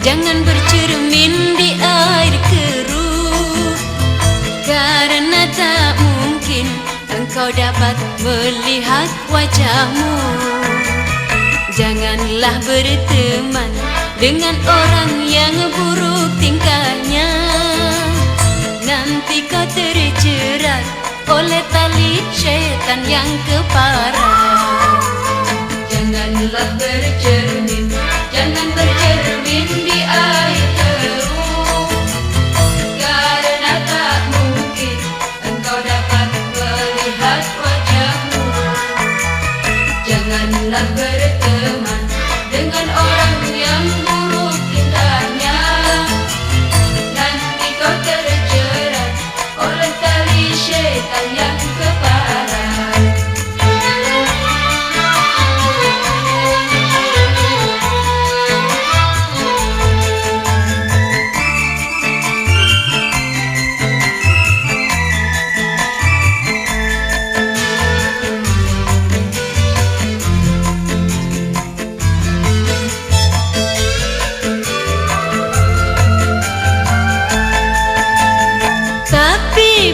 Jangan bercermin di air keruh, karena tak mungkin engkau dapat melihat wajahmu. Janganlah berteman dengan orang yang buruk tingkahnya, nanti kau terjerat oleh tali syaitan yang keparat. Janganlah bercermin, jangan bercermin di air keruh, karena tak mungkin engkau dapat melihat wajahmu. Janganlah berteman dengan orang yang buruk tingkahnya, nanti kau terjerat oleh tali syaitan yang keparat.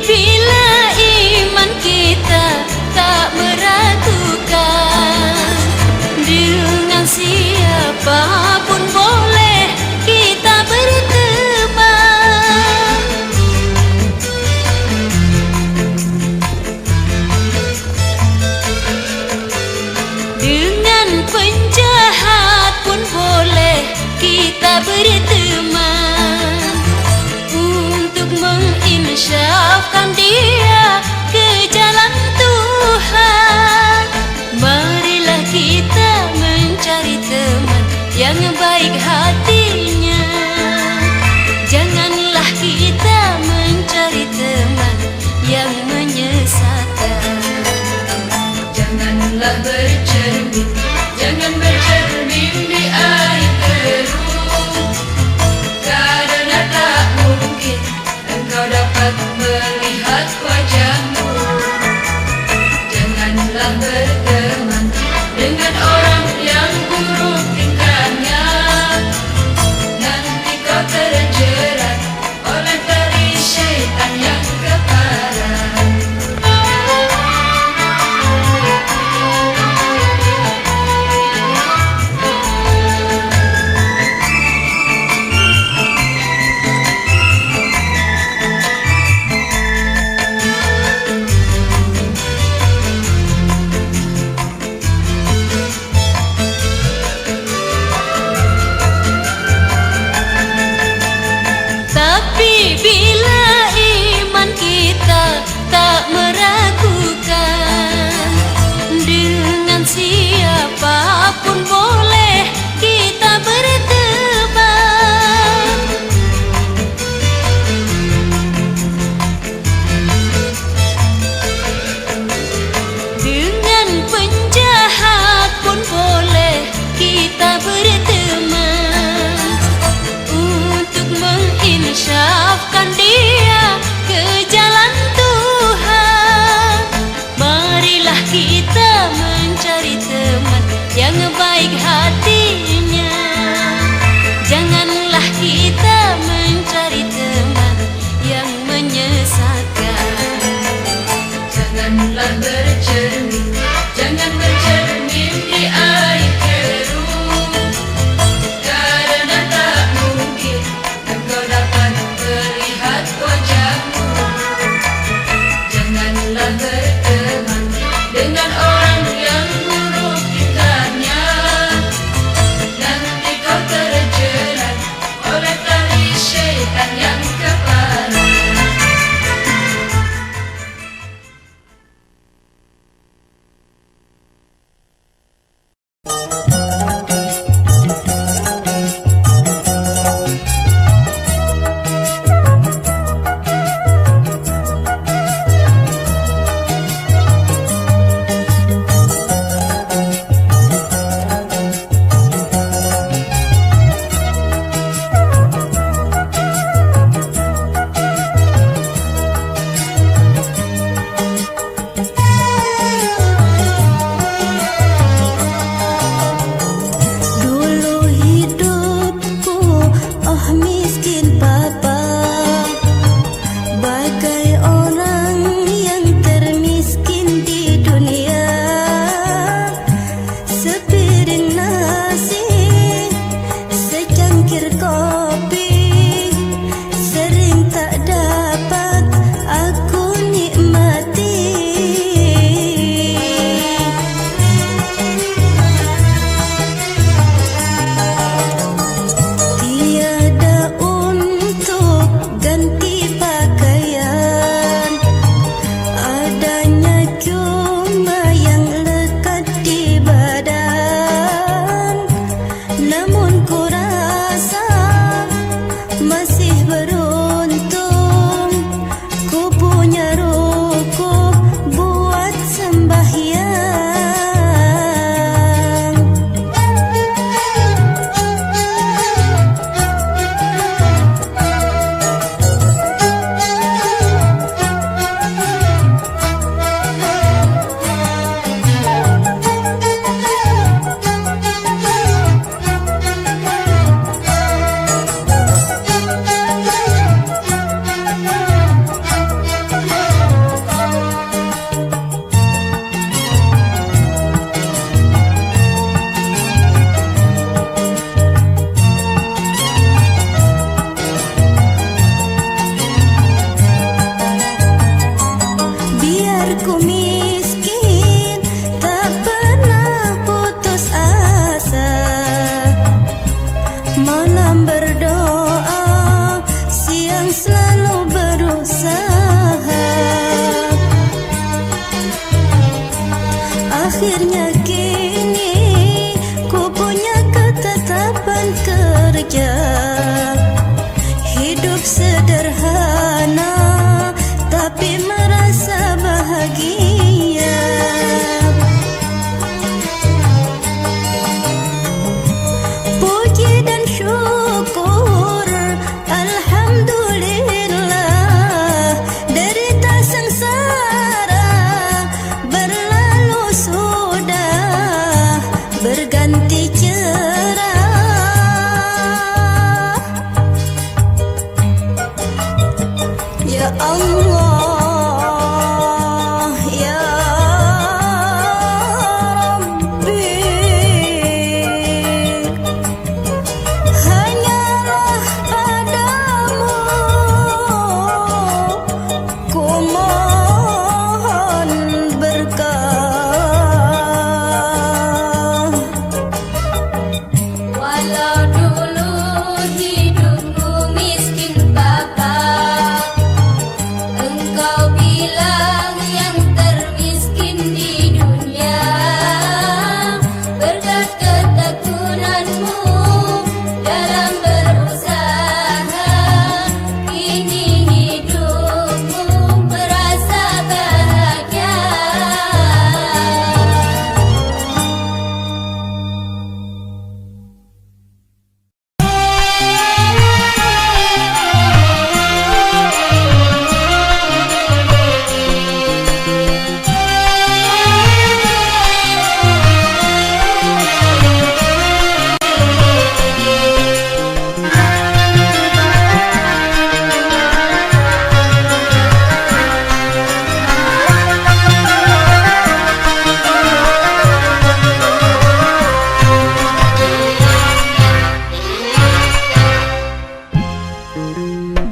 Bila iman kita tak meragukan, dengan siapapun boleh kita berteman. Dengan penjahat pun boleh kita berteman, untuk menginsyafkan dia ke jalan Tuhan. Marilah kita mencari teman yang baik hatinya, janganlah kita mencari teman yang menyesatkan. Janganlah bercermin, jangan bercermin di air keruh, karena tak mungkin engkau dapat melihat wajahmu. Janganlah berteman dengan orang yang buruk tingkahnya, nanti kau terjerat oleh tali syaitan yang keparat. Tapi bila iman kita tak meragukan, dengan siapapun boleh kita berteman. Dengan penjahat pun boleh kita berteman, untuk menginsyafkan dia ke jalan Tuhan. Marilah kita mencari teman yang baik hatinya, janganlah kita mencari teman yang menyesatkan. Janganlah bercermin, jangan bercermin di air keruh, karena tak mungkin engkau dapat melihat wajahmu. Janganlah berteman dengan orang yang buruk tingkahnya, nanti kau terjerat oleh Allah ya Rabbi, hanyalah padamu ku mohon berkah. Walau dulu hidupku miskin Bapa, Engkau bilang yang termiskin di dunia. Berkat ketekunanmu dalam berusaha, kini hidupku merasa bahagia.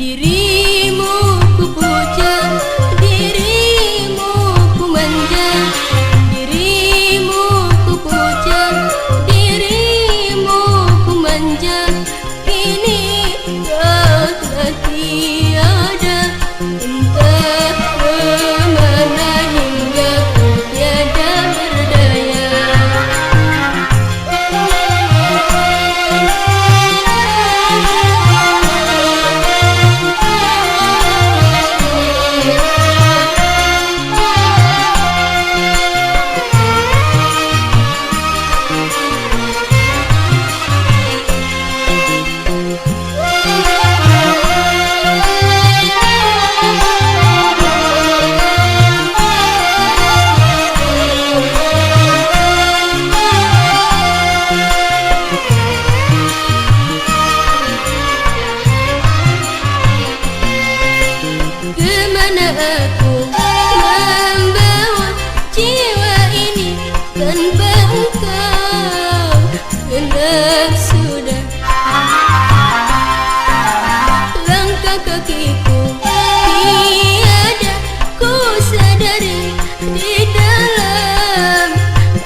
Dirimu ku puja, dirimu ku manja, dirimu ku puja, dirimu ku manja. Kini kau telah tiada, entah kemana hingga ku tiada berdaya. Kemana aku membawa jiwa ini tanpa engkau, genap sudah langkah kakiku, tiada ku sadari di dalam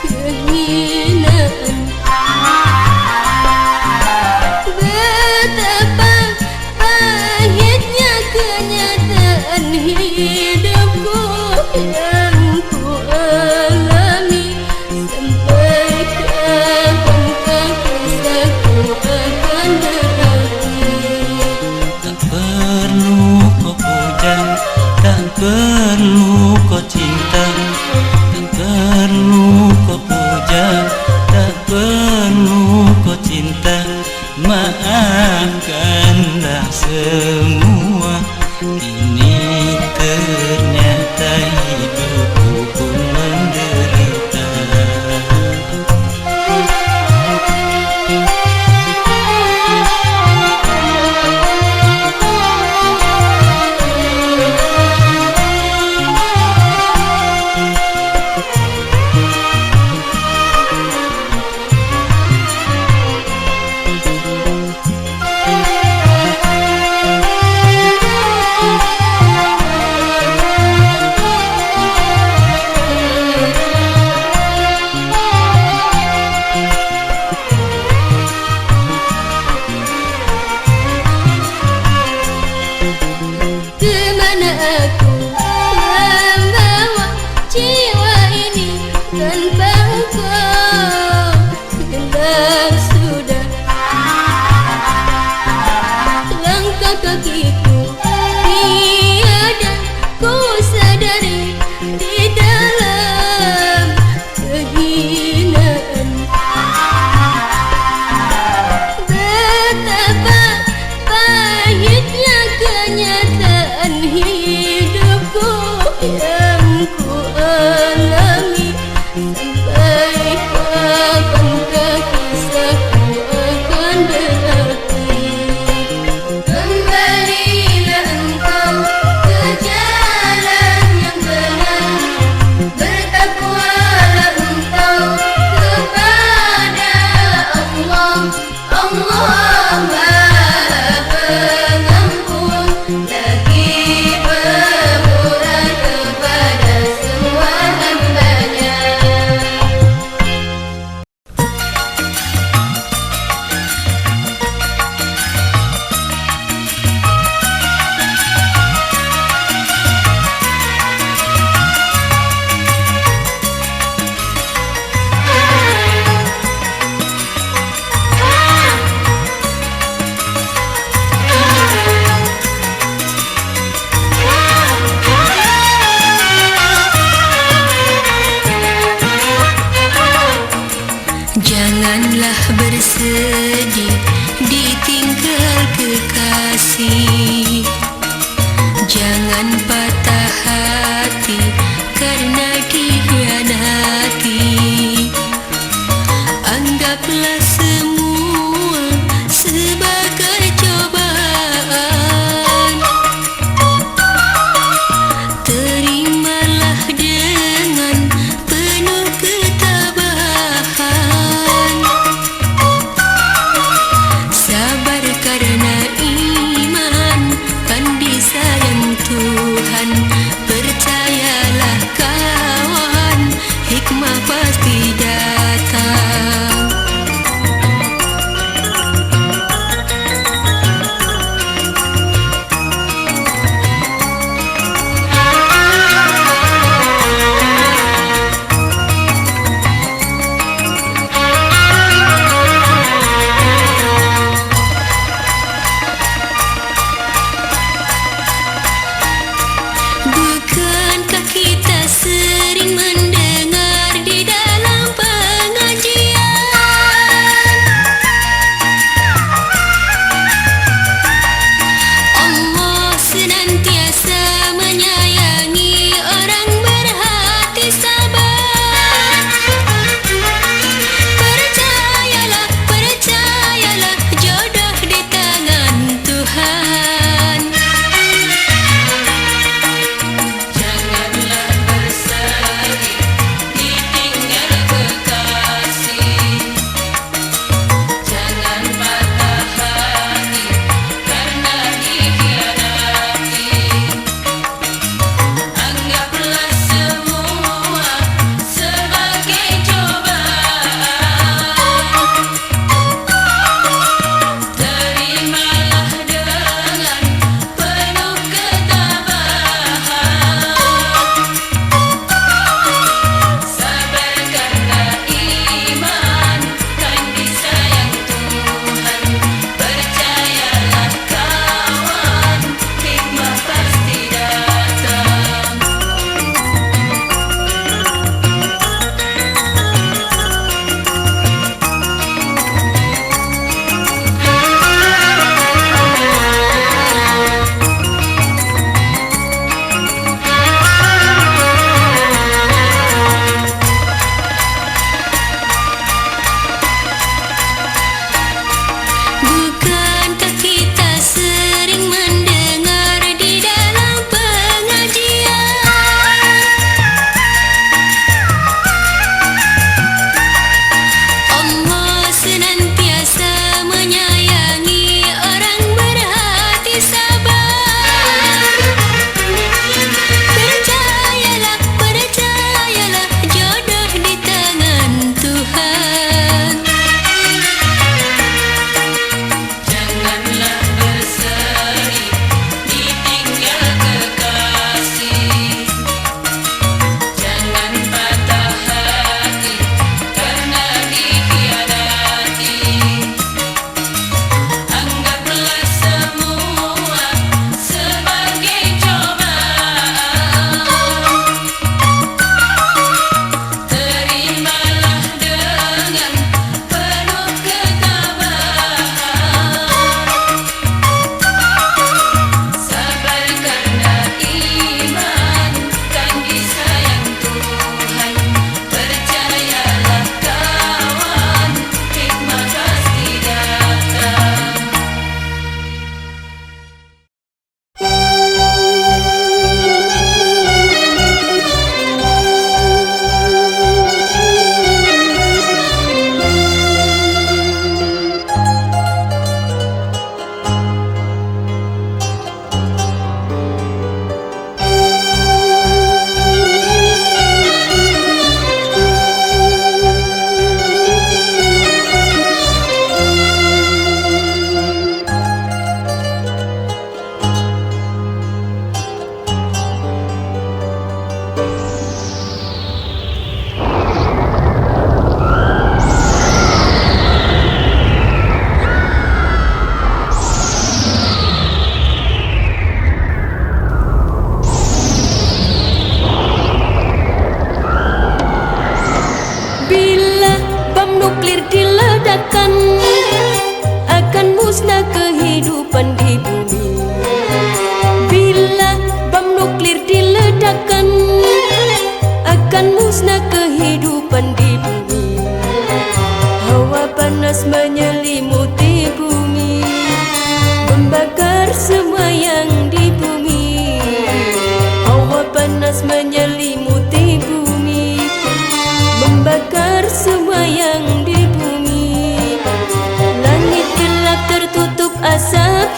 kehinaan. Betapa pahitnya kenyataan hidupku yang ku alami. Sampai kapankah kisahku akan berakhir? Tak perlu kau puja, tak perlu kau cinta, tak perlu kau puja, tak perlu kau cinta. Maafkanlah semua, ini ternyata hidupku pun menderita.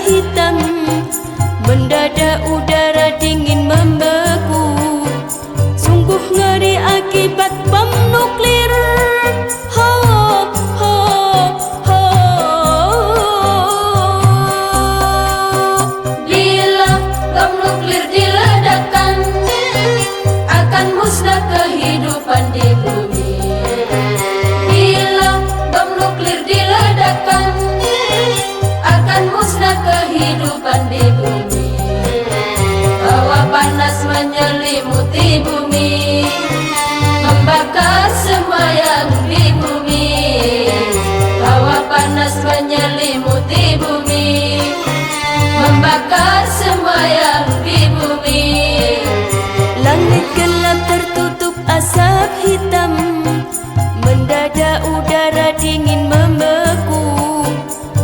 hitam, mendadak udara dingin membeku. Sungguh ngeri akibat bom nuklir. Ho, ho, ho. Bila bom nuklir diledakkan, akan musnah kehidupan di bumi. Bila bom nuklir diledakkan, akan musnah kehidupan di bumi. Hawa panas menyelimuti bumi, membakar semua yang di bumi. Hawa panas menyelimuti bumi, membakar semua yang di bumi. Langit gelap tertutup asap hitam, mendadak udara dingin membeku.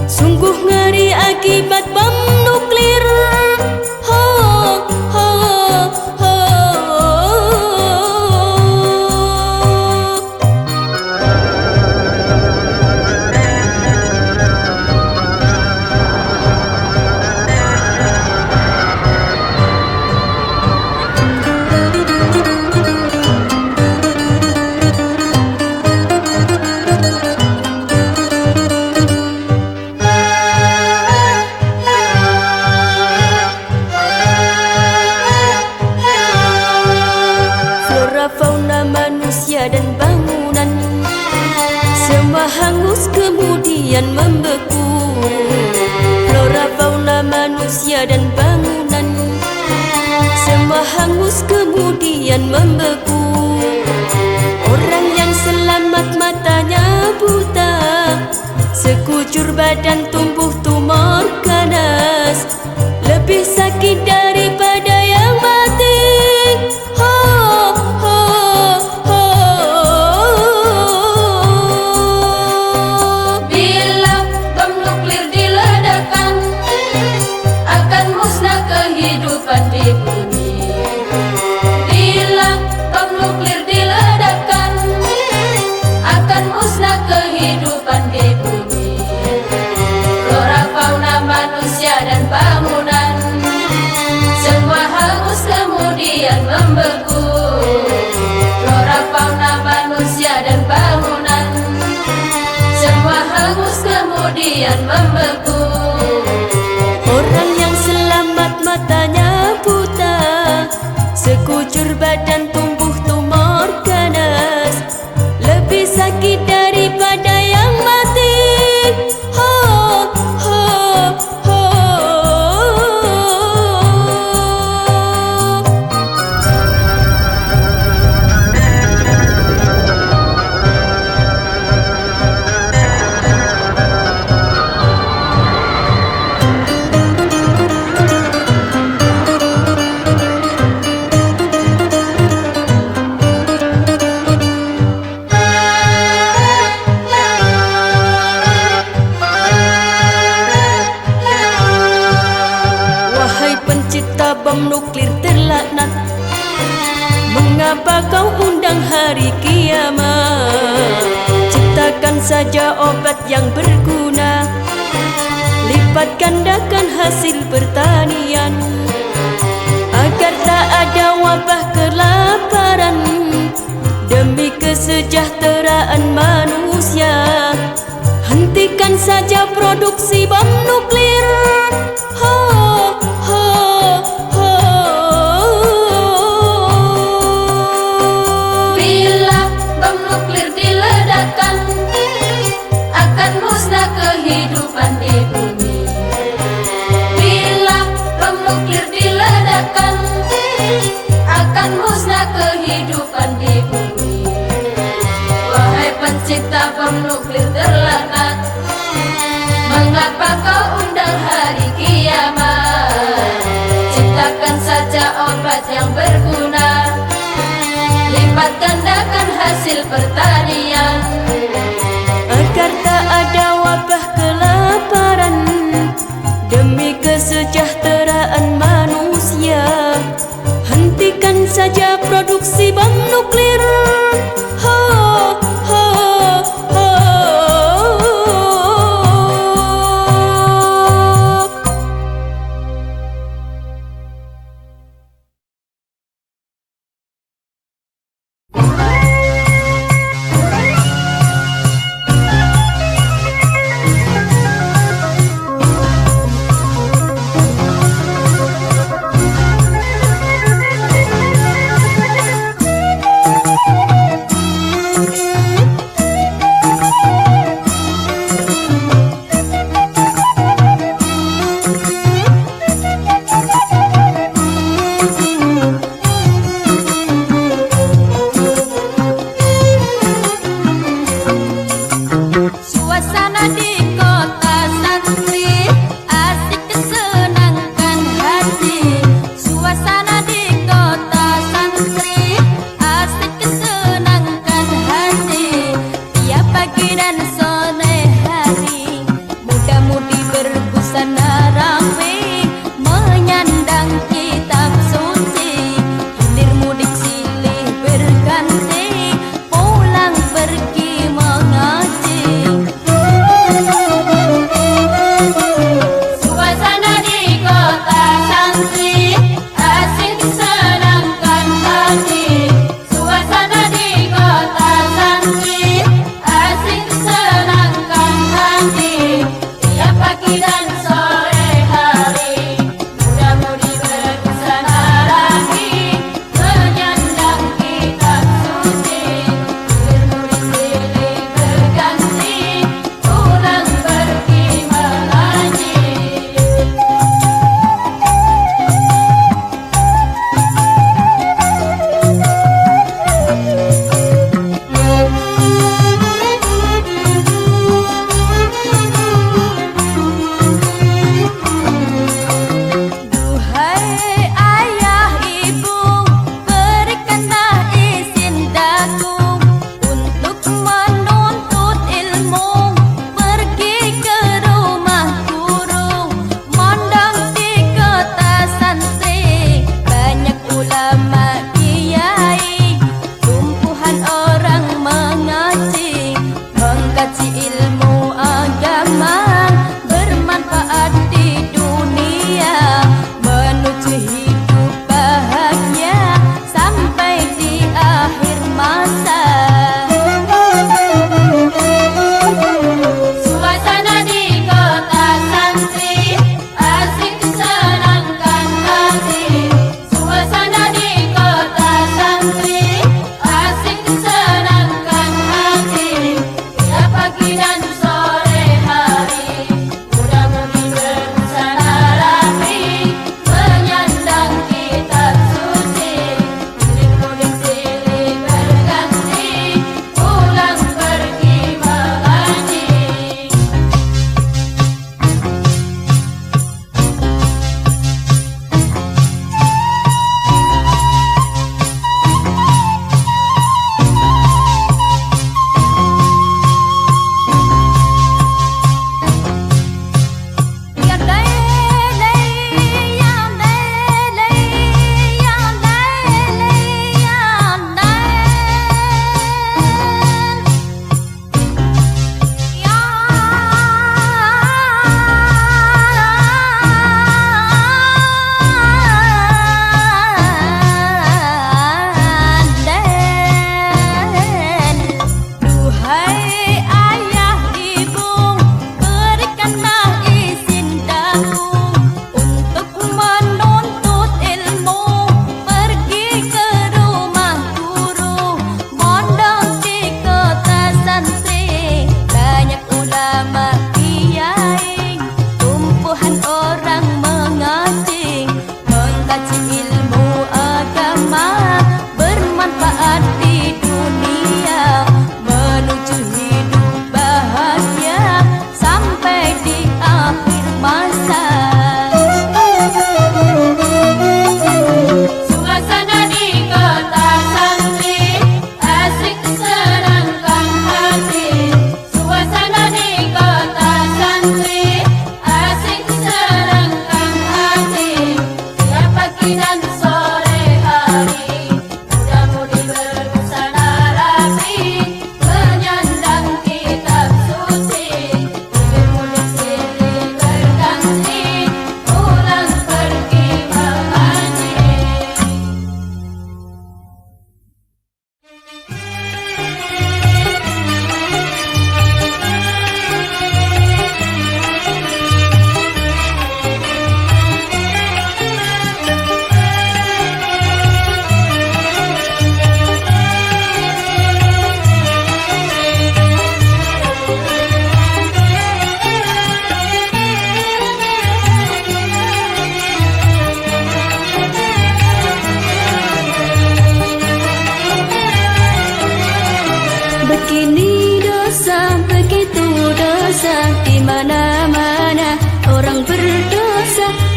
Sungguh ngeri akibat bom nuklir. Ho, ho, ho. Fauna manusia dan bangunan semua hangus kemudian membeku. Flora fauna manusia dan bangunan semua hangus kemudian membeku. Orang yang selamat matanya buta, sekujur badan tumbuh tumor ganas, lebih sakit daripada yang mati. Ho, ho, ho. Bila bom nuklir diledakkan, akan musnah kehidupan di bumi. Bila bom nuklir diledakkan, akan musnah kehidupan di bumi. Flora fauna manusia dan bangunan semua hangus kemudian membeku. Flora fauna manusia dan bangunan semua hangus kemudian membeku. Orang yang selamat matanya buta, sekujur badan tumbuh tumor ganas, lebih sakit daripada yang mati. Ho, ho, ho. Wahai pencipta bom nuklir terlaknat, mengapa kau undang hari kiamat? Ciptakan saja obat yang berguna, lipat gandakan hasil pertanian, agar tak ada wabah kelaparan. Demi kesejahteraan manusia, hentikan saja produksi bom nuklir. Ho, ho, ho. Bila bom nuklir diledakkan, akan musnah kehidupan di bumi. Bila bom nuklir diledakkan, akan musnah kehidupan di bumi. Wahai pencipta bom nuklir terlaknat, mengapa kau undang hari kiamat? Ciptakan saja obat yang berguna, lipat gandakan hasil pertanian, agar tak ada wabah kelaparan. Demi kesejahteraan manusia, hentikan saja produksi bom nuklir. Ho, ho, ho.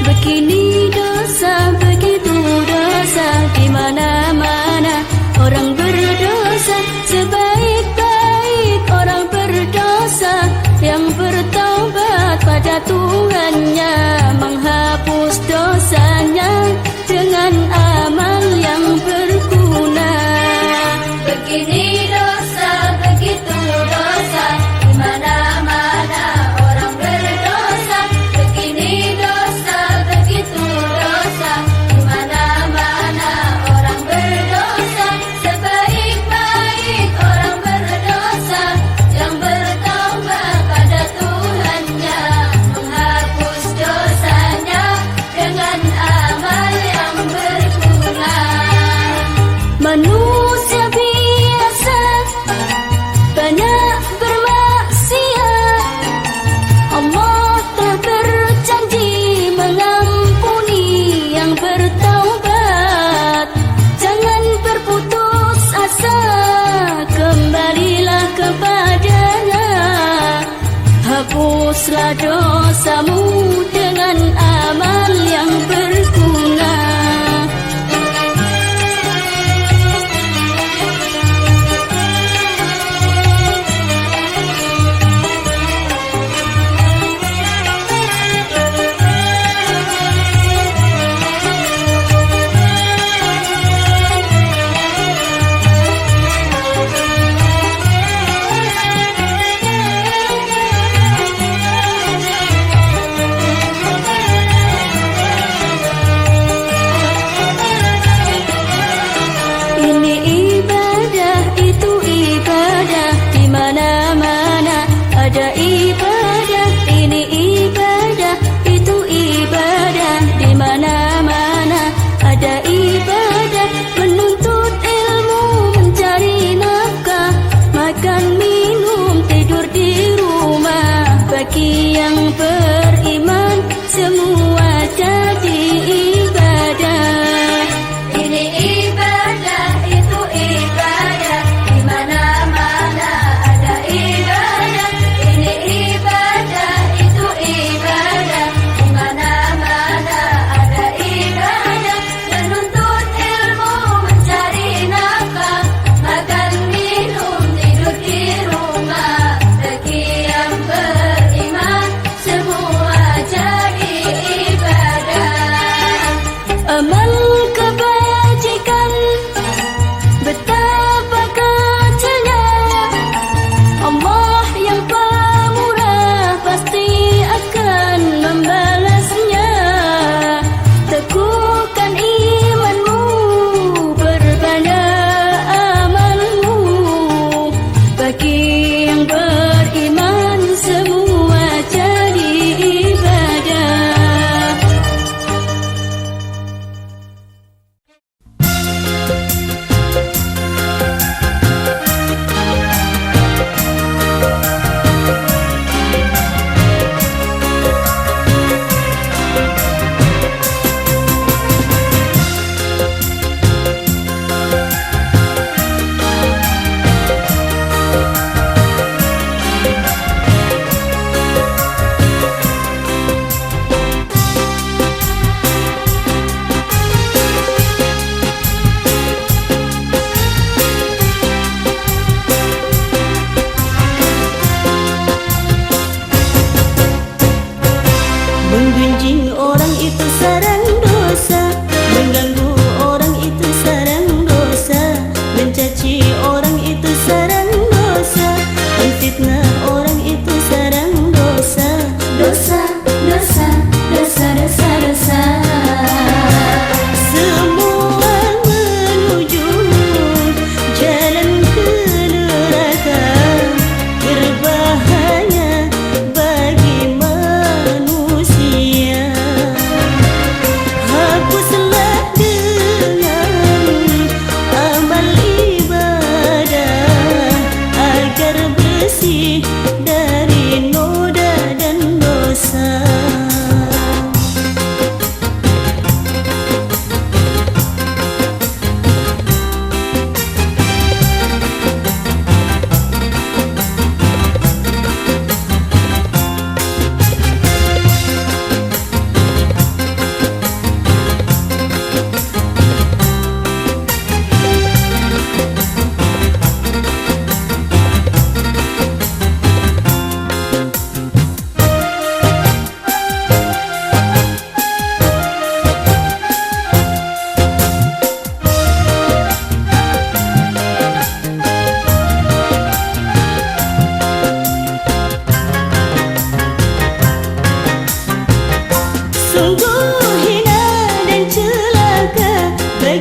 Begini dosa, begitu dosa, di mana-mana orang berdosa. Sebaik-baik orang berdosa yang bertaubat pada Tuhannya, menghapus dosanya dengan amal yang berguna. Begini dosa, begitu dosa, di mana-mana orang berdosa. Begini dosa, begitu dosa, di mana-mana orang berdosa. Sebaik-baik orang berdosa yang bertaubat pada Tuhannya, menghapus dosanya dengan amal yang berguna. Manusia biasa banyak bermaksiat, Allah telah berjanji mengampuni yang bertaubat. Jangan berputus asa, kembalilah kepadanya. Hapuslah dosamu dengan amal yang berguna.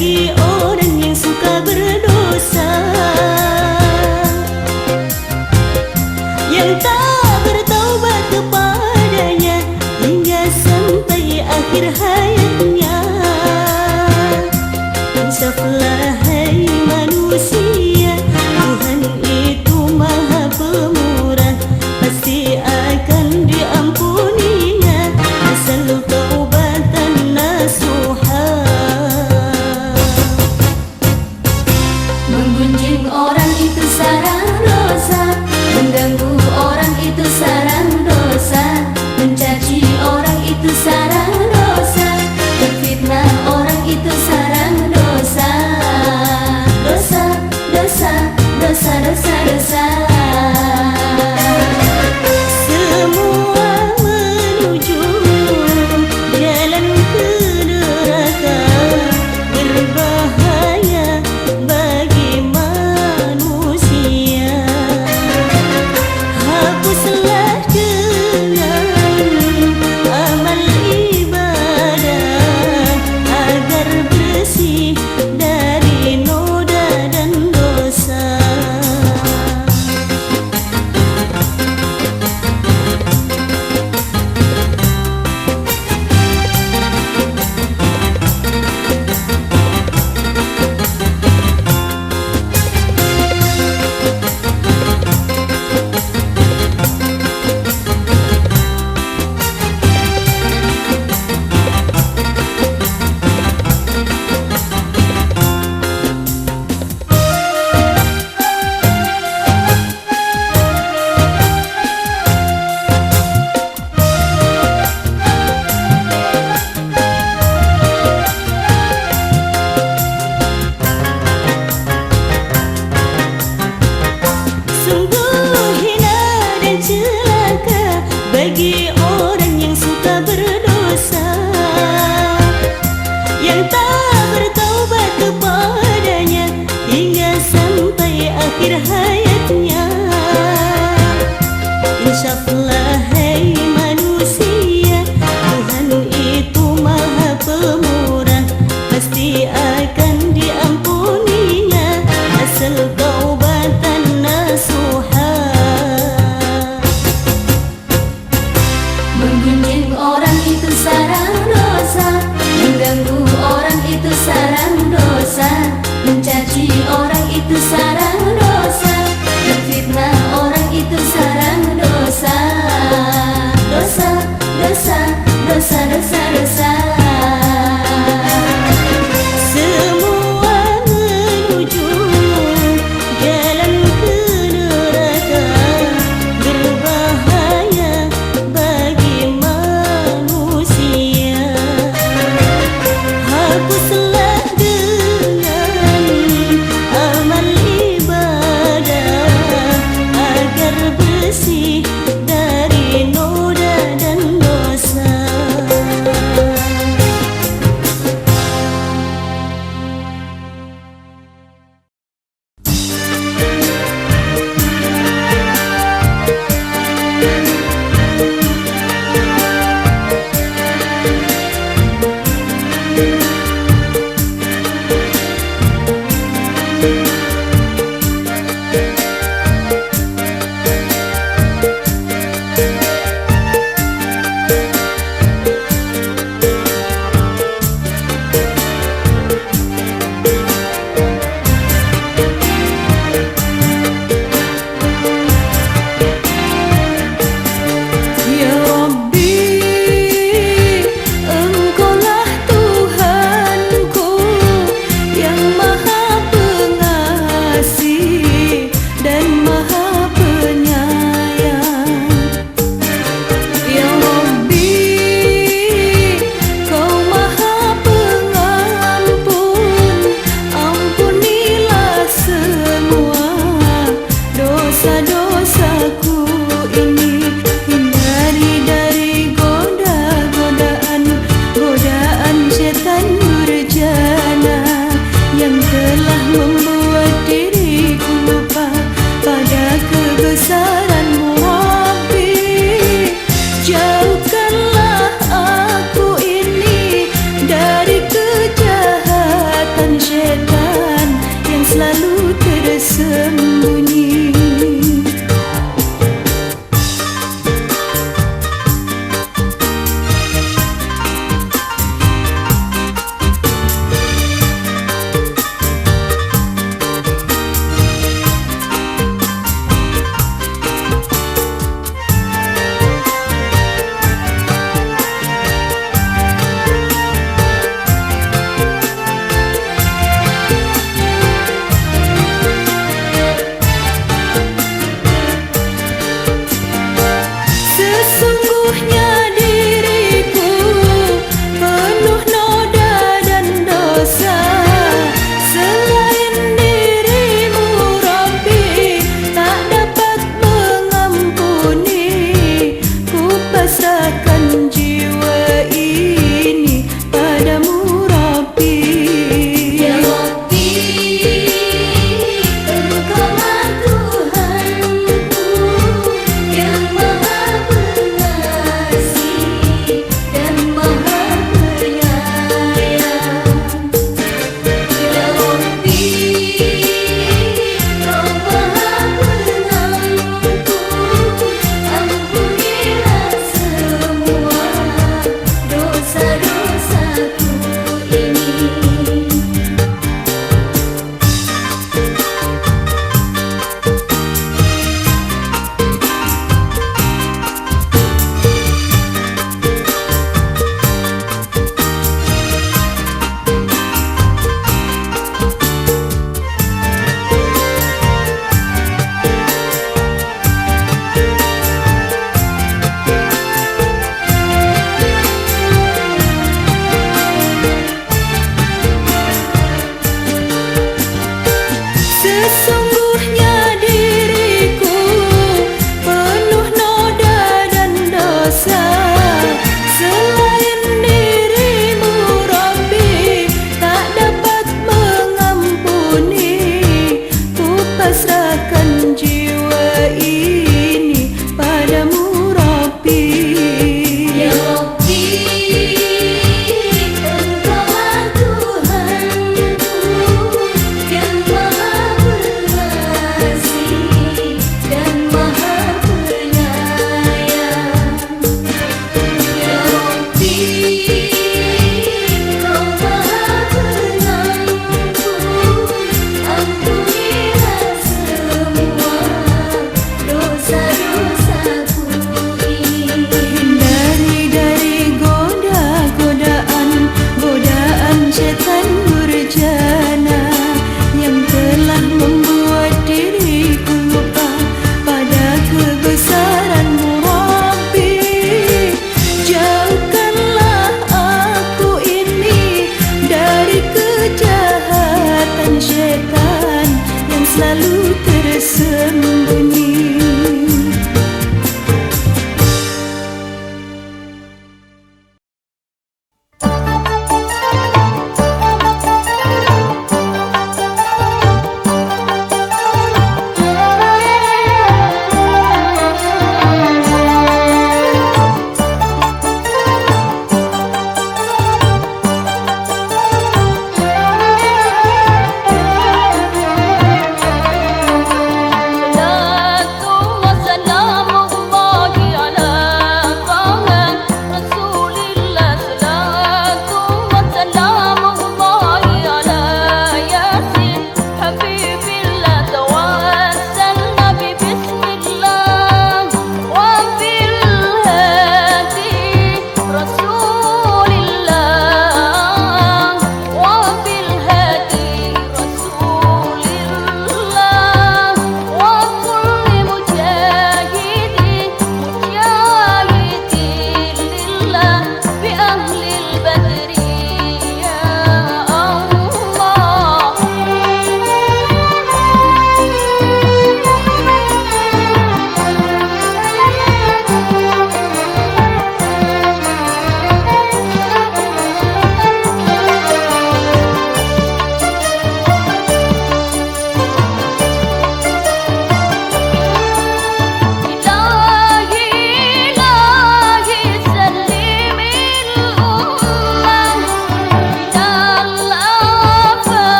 bagi orang yang suka berdosa, yang tak bertaubat kepadanya hingga sampai akhir hayatnya. Insaflah hai manusia, Tuhan itu maha pemurah, pasti akan diampuninya asal taubatan nasuha. Menggunjing orang itu sarang dosa, mengganggu orang itu sarang dosa, mencaci orang itu sarang dosa,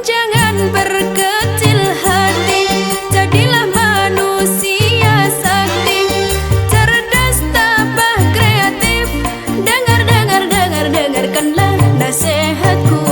jangan berkecil hati, jadilah manusia sakti, cerdas, tabah, kreatif. Dengarkanlah nasihatku.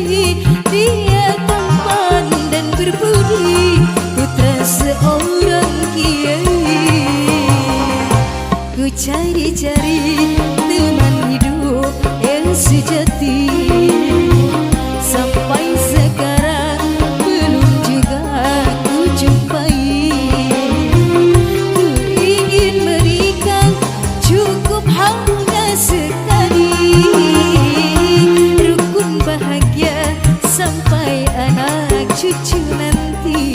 sejati, dia tampan dan berbudi, putra seorang kiai. Ku cari-cari teman hidup yang sejati, sampai sekarang belum juga ku jumpai. Ku ingin berikan cukup hanya sekali, rukun bahagia sampai anak cucu nanti.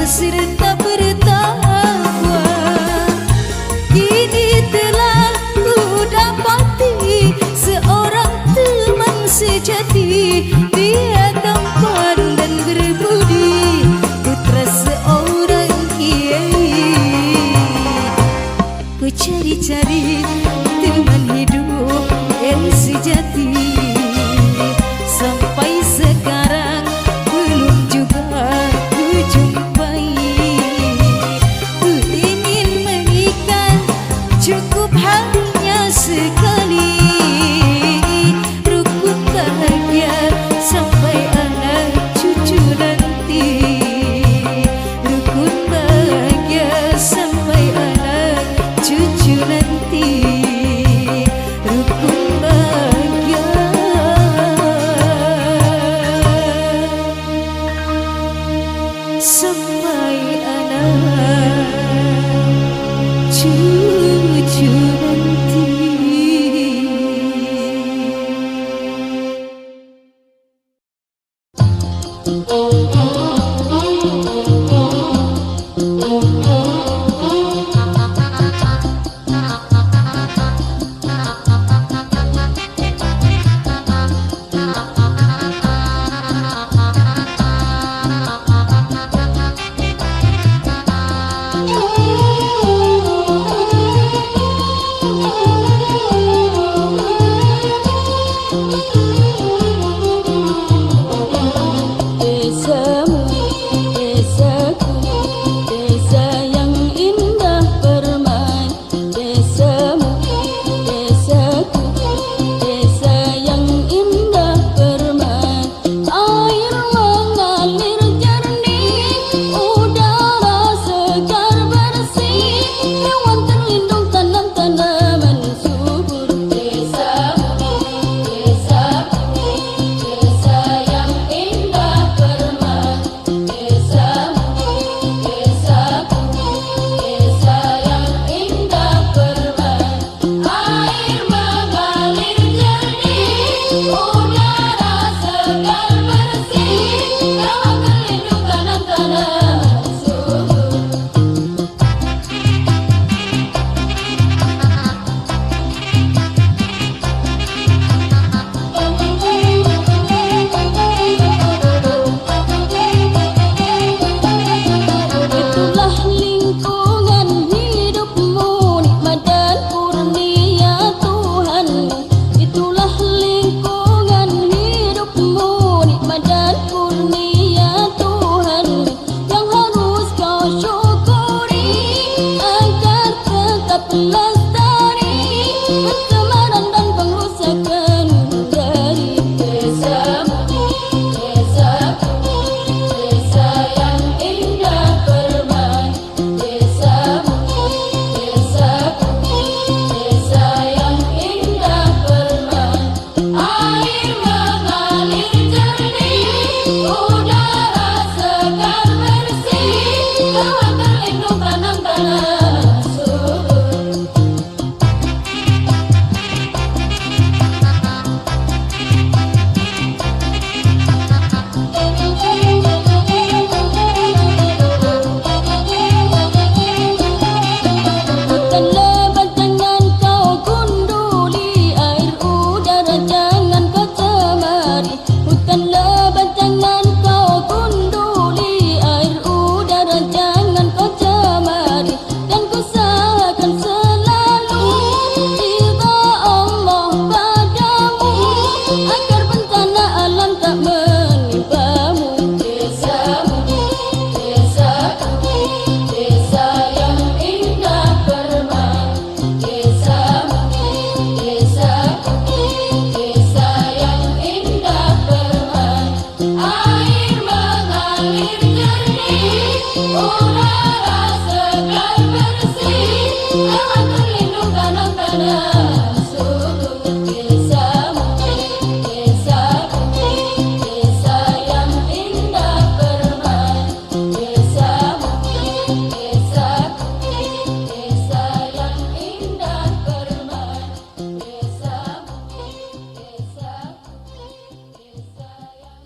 Serta bertakwa, kini telah ku dapati seorang teman sejati, dia tampan dan berbudi, putra seorang kiai. Ku cari-cari teman hidup yang sejati, sampai sekarang belum juga ku jumpai. Ku ingin menikah cukup hanya sekali, rukun bahagia sampai anak cucu nanti, rukun bahagia sampai anak cucu nanti, rukun bahagia sampai anak cucu nanti. tanah subur. Hutan lebat jangan kau gunduli, air udara jangan kau cemari. Hutan lebat jangan kau gunduli, air udara jangan kau cemari. Dan kusahakan selalu ridha Allah padamu, agar bencana alam tak menimpamu. Desamu, desaku, desa yang indah permai. Desamu, desaku, desa yang indah permai. Air mengalir jernih, udara segar bersih. Allah terlindung karena tanah subur. Desamu, desaku, desa yang indah permai. Desamu, desaku, desa yang indah permai. Desamu, desaku, desa yang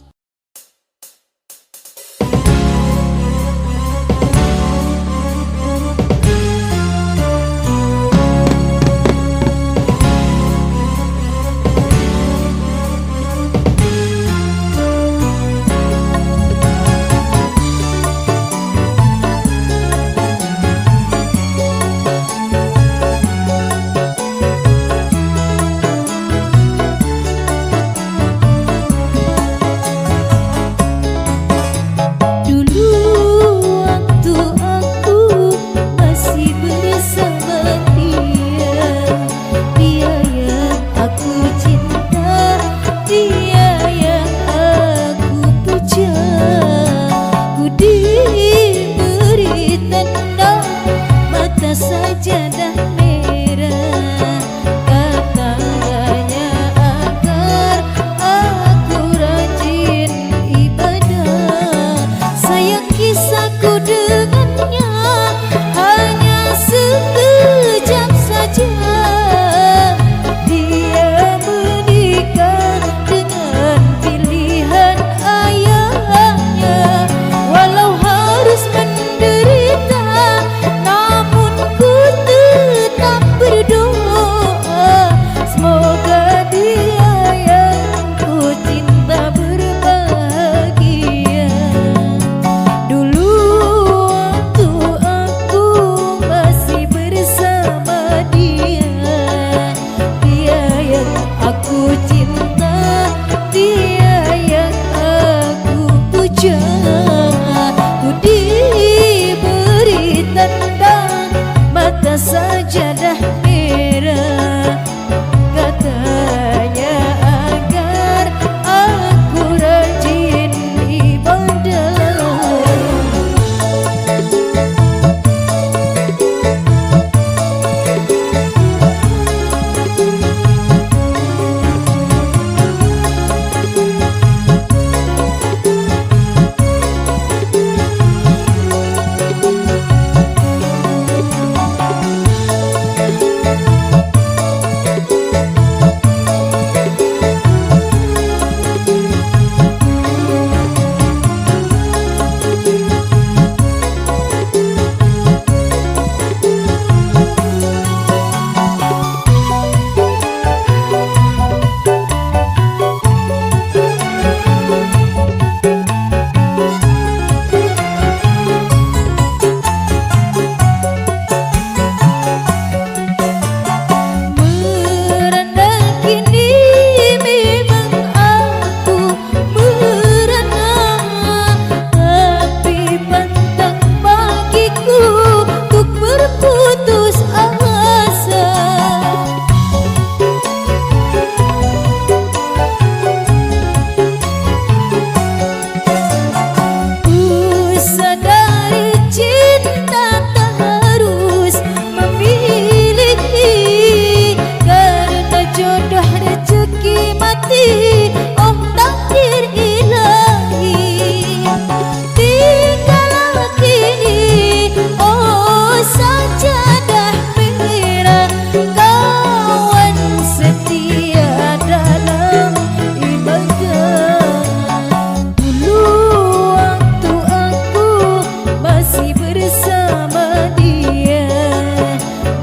bersama dia.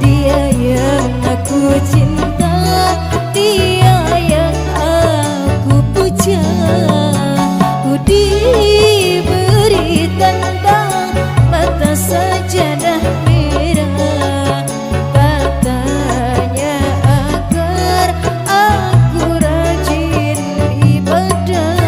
Dia yang aku cinta, dia yang aku puja. Ku diberi tanda mata sajadah merah, katanya agar aku rajin ibadah.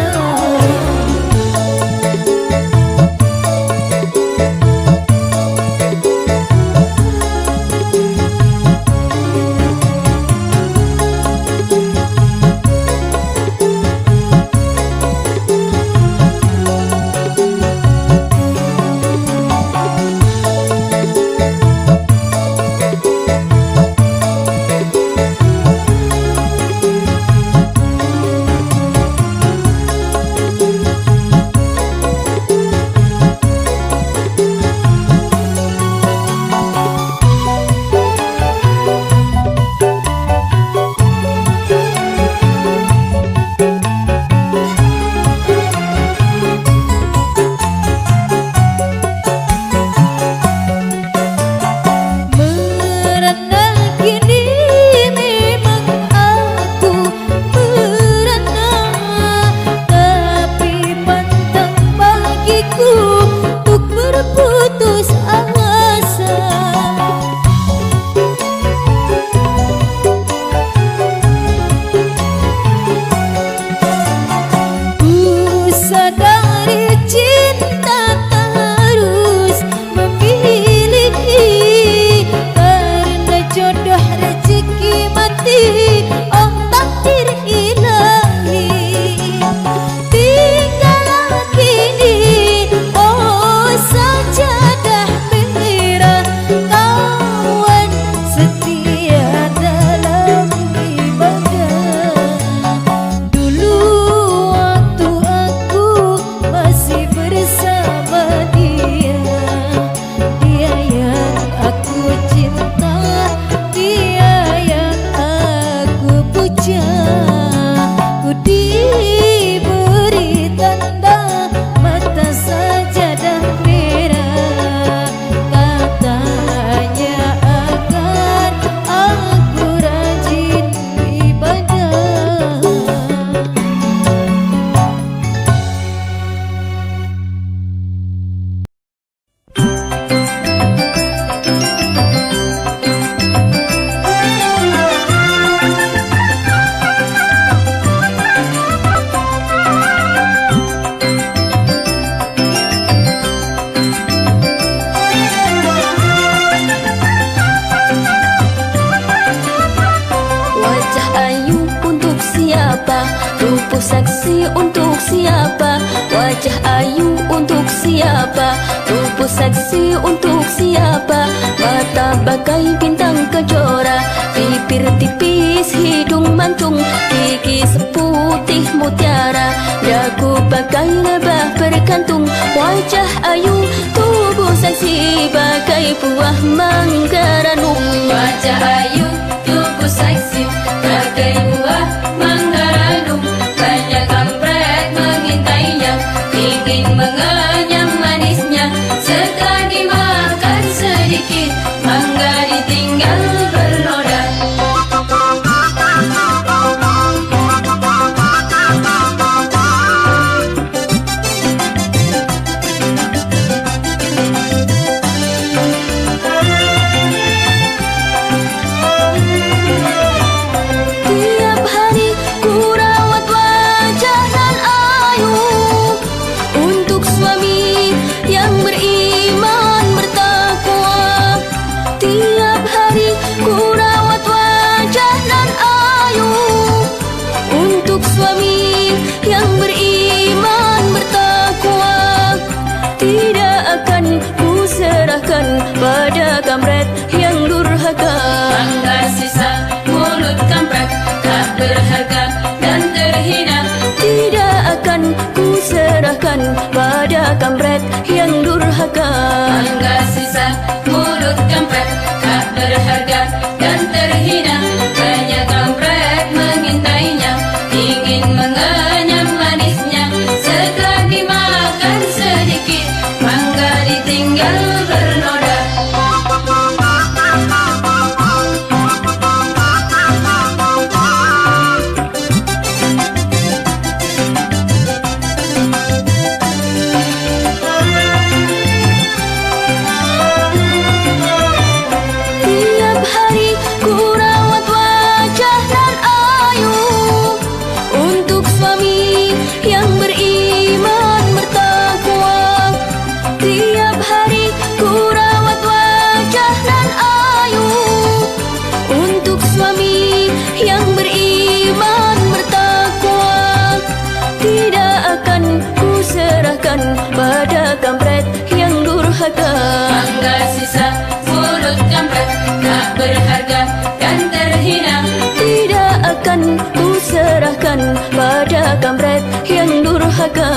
Tubuh seksi untuk siapa? Wajah ayu untuk siapa? Tubuh seksi untuk siapa? Mata bagai bintang kejora, bibir tipis, hidung mancung, gigi seputih mutiara, dagu bagai lebah berkantung. Wajah ayu, tubuh seksi bagai buah mangga ranum. Wajah ayu, tubuh seksi bagai buah mangga ranum. Banyak kampret mengintainya, ingin mengenyam manisnya. Setelah dimakan sedikit, mangga ditinggal bernoda. Tiap hari ku rawat wajah nan ayu untuk suami yang beriman bertakwa. Tiap hari ku rawat wajah nan ayu untuk suami yang beriman bertakwa. Tidak akan ku serahkan pada kampret yang durhaka. Mangga sisa mulut kampret tak berharga dan terhina. Tidak akan ku serahkan pada kampret yang durhaka. Mangga sisa mulut kampret tak berharga dan terhina. Banyak kampret mengintainya, ingin mengenyam manisnya. Setelah dimakan sedikit, mangga ditinggal pada kampret yang durhaka. Mangga sisa mulut kampret tak berharga dan terhina. Tidak akan ku serahkan pada kampret yang durhaka.